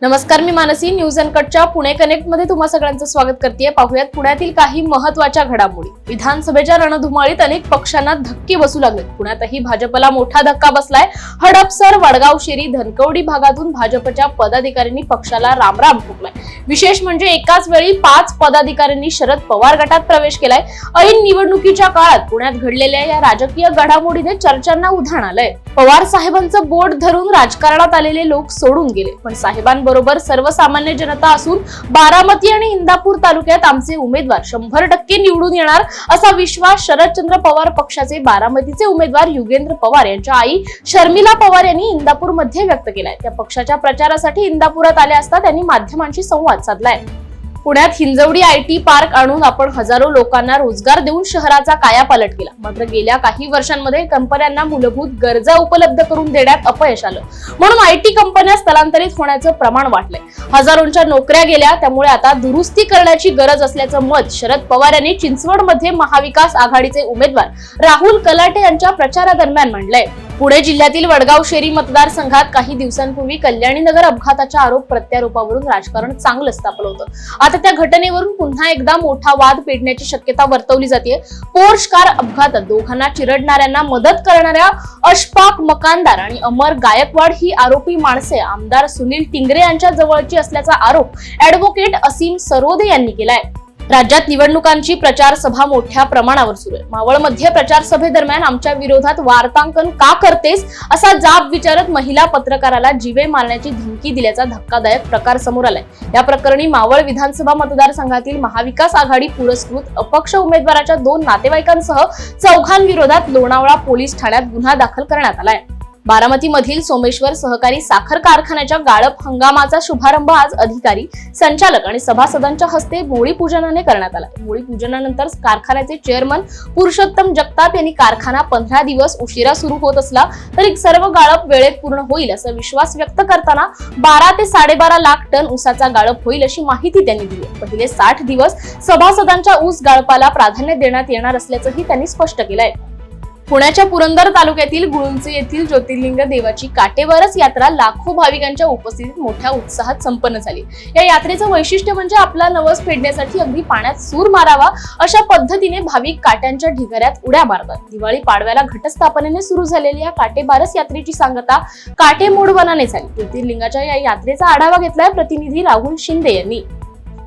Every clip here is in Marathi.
नमस्कार, मी मानसी. न्यूज अनकटच्या पुणे कनेक्ट मध्ये तुम्हा सगळ्यांचं स्वागत करते. पाहूयात पुण्यातील काही महत्त्वाच्या घडामोडी. विधानसभेच्या रणधुमाळीत अनेक पक्षांना धक्के बसू लागले. पुण्यातही भाजपला मोठा धक्का बसलाय. हडपसर, वडगाव शेरी, धनकवडी भागातून भाजपच्या पदाधिकाऱ्यांनी पक्षाला रामराम ठोकलाय. विशेष म्हणजे एकाच वेळी 5 पदाधिकाऱ्यांनी शरद पवार गटात प्रवेश केलाय. ऐन निवडणुकीच्या काळात पुण्यात घडलेल्या या राजकीय घडामोडीने चर्चांना उधाण आलंय. पवार साहेबांचं बोट धरून राजकारणात आलेले लोक सोडून गेले, पण साहेबांबरोबर सर्वसामान्य जनता असून बारामती आणि इंदापूर तालुक्यात आमचे उमेदवार 100% निवडून येणार असा विश्वास शरदचंद्र पवार पक्षाचे बारामतीचे उमेदवार युगेंद्र पवार यांच्या आई शर्मिला पवार यांनी इंदापूरमध्ये व्यक्त केलाय. त्या पक्षाच्या प्रचारासाठी इंदापुरात आले असता त्यांनी माध्यमांशी संवाद साधलाय. पुण्यात हिंजवडी IT पार्क आणून आपण हजारो लोकांना रोजगार देऊन शहराचा कायापालट केला. मात्र गेल्या काही वर्षांमध्ये कंपन्यांना मूलभूत गरजा उपलब्ध करून देण्यात अपयश आलं, म्हणून IT कंपन्या स्थलांतरित होण्याचं प्रमाण वाढलंय. हजारोंच्या नोकऱ्या गेल्या, त्यामुळे आता दुरुस्ती करण्याची गरज असल्याचं मत शरद पवार यांनी चिंचवडमध्ये महाविकास आघाडीचे उमेदवार राहुल कलाटे यांच्या प्रचारादरम्यान मांडलंय. पुणे जिल्ह्यातील वडगाव शेरी मतदारसंघात काही दिवसांपूर्वी कल्याणीनगर अपघाताच्या आरोप प्रत्यारोपावरून राजकारण चांगलंच तापलं होतं. आता त्या घटनेवरून पुन्हा एकदा मोठा वाद पेटण्याची शक्यता वर्तवली जाते. पोर्श कार अपघातात दोघांना चिरडणाऱ्यांना मदत करणाऱ्या अशफाक मकानदार आणि अमर गायकवाड ही आरोपी माणसे आमदार सुनील टिंगरे यांच्या जवळची असल्याचा आरोप ऍडव्होकेट असीम सरोदे यांनी केलाय. राज्यात निवडणुकांची प्रचार सभा मोठ्या प्रमाणावर सुरू आहे. मावळमध्ये प्रचार सभेदरम्यान आमच्या विरोधात वार्तांकन का करतेस असा जाब विचारत महिला पत्रकाराला जीवे मारण्याची धमकी दिल्याचा धक्कादायक प्रकार समोर आलाय. या प्रकरणी मावळ विधानसभा मतदारसंघातील महाविकास आघाडी पुरस्कृत अपक्ष उमेदवाराच्या 2 नातेवाईकांसह 4 विरोधात लोणावळा पोलीस ठाण्यात गुन्हा दाखल करण्यात आलाय. बारामतीमधील सोमेश्वर सहकारी साखर कारखान्याच्या गाळप हंगामाचा शुभारंभ आज अधिकारी, संचालक आणि सभासदांच्या हस्ते मोळी पूजनाने करण्यात आला. मोळी पूजनानंतर कारखान्याचे चेअरमन पुरुषोत्तम जगताप यांनी कारखाना 15 दिवस उशिरा सुरू होत असला तरी सर्व गाळप वेळेत पूर्ण होईल असा विश्वास व्यक्त करताना 12 ते 12.5 लाख टन ऊसाचा गाळप होईल अशी माहिती त्यांनी दिली. पहिले 60 दिवस सभासदांच्या ऊस गाळपाला प्राधान्य देण्यात येणार असल्याचंही त्यांनी स्पष्ट केलंय. पुण्याच्या पुरंदर तालुक्यातील गुळुंचे येथील ज्योतिर्लिंग देवाची काटेवारस यात्रा लाखो भाविकांच्या उपस्थितीत मोठ्या उत्साहात संपन्न झाली. या यात्रेचं वैशिष्ट्य म्हणजे आपला नवस फेडण्यासाठी अगदी पाण्यात सूर मारावा अशा पद्धतीने भाविक काट्यांच्या ढिगाऱ्यात उड्या मारतात. दिवाळी पाडव्याला घटस्थापनेने सुरू झालेल्या या काटेबारस यात्रेची सांगता काटेमोडवनाने झाली. ज्योतिर्लिंगाच्या या यात्रेचा आढावा घेतलाय प्रतिनिधी राहुल शिंदे यांनी.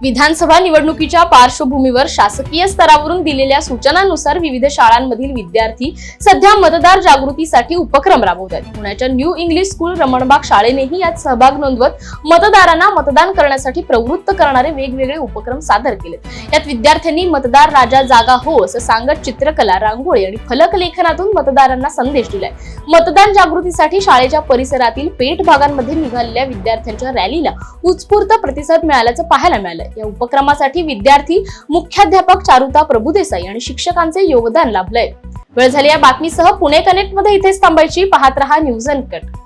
विधानसभा निवडणुकीच्या पार्श्वभूमीवर शासकीय स्तरावरून दिलेल्या सूचनांनुसार विविध शाळांमधील विद्यार्थी सध्या मतदार जागृतीसाठी उपक्रम राबवतात. पुण्याच्या न्यू इंग्लिश स्कूल रमणबाग शाळेनेही यात सहभाग नोंदवत मतदारांना मतदान करण्यासाठी प्रवृत्त करणारे वेगवेगळे उपक्रम सादर केलेत. यात विद्यार्थ्यांनी मतदार राजा जागा हो असं सांगत चित्रकला, रांगोळी आणि फलक लेखनातून मतदारांना संदेश दिलाय. मतदान जागृतीसाठी शाळेच्या परिसरातील पेठ भागांमध्ये निघालेल्या विद्यार्थ्यांच्या रॅलीला उत्स्फूर्त प्रतिसाद मिळाल्याचं पाहायला मिळालं. या उपक्रमासाठी विद्यार्थी, मुख्याध्यापक चारुता प्रभुदेसाई आणि शिक्षकांचे योगदान लाभलंय. वेळ झाली या बातमीसह पुणे कनेक्ट मध्ये इथेच थांबायची. पाहत रहा न्यूज अनकट.